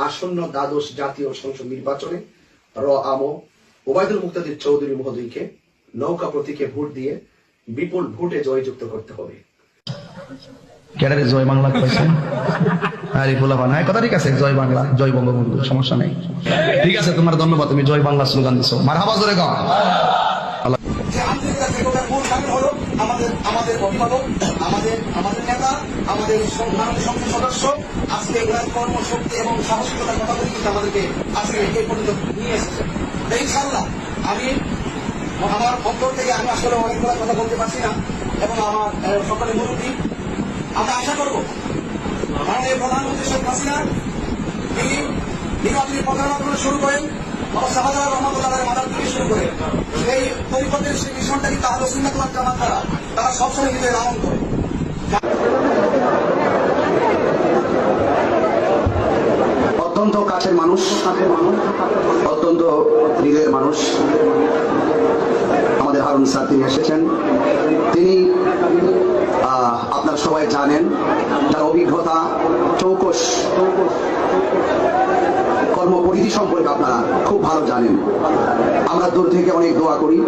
আসন্ন দ্বাদশ জাতীয় সংসদ নির্বাচনে আমো ওবায়দুল মুক্তাদির চৌধুরী মহোদয়কে নৌকা প্রতীকে ভোট দিয়ে বিপুল ভোটে জয়যুক্ত করতে হবে। ক্যাডারে জয় বাংলা কইছেন আরে বলাবা না কথা ঠিক আছে, জয় বাংলা, জয় বঙ্গবন্ধু, সমস্যা নেই। ঠিক আছে, তোমার ধন্যবাদ, তুমি জয় বাংলা স্লোগান দিছো। মারহাবা জোরে গাও। আমাদের অভিভাবক, আমাদের নেতা, আমাদের সংসদ সদস্য আজকে কর্মশক্তি এবং সাহসিকতার কথা বলে কিন্তু আমাদেরকে আজকে এই পর্যন্ত নিয়ে এসেছে। ইনশাআল্লাহ আমি আমার অন্তর থেকে আমি আসলে অনেকগুলো কথা বলতে পারছি না, এবং আমার সকলে মুরব্বী আমরা আশা করব মাননীয় প্রধানমন্ত্রী শেখ হাসিনা তিনি নির্বাচনী প্রচারণা শুরু করেন শাহজালাল রহমতুল্লাহের মাদার থেকে শুরু করে এই পরিপথের সেই মিশনটা কিন্তু আহলে সুন্নাত ওয়াল জামাত তারা সবসময় নিজের লালন করে। অত্যন্ত কাছের মানুষ, অত্যন্ত হৃদয়ের মানুষ আমাদের হারুন স্যার, তিনি এসেছেন। তিনি আপনারা সবাই জানেন, তার অভিজ্ঞতা, চৌকস কর্মপরিধি সম্পর্কে আপনারা খুব ভালো জানেন। আমরা দূর থেকে অনেক দোয়া করি।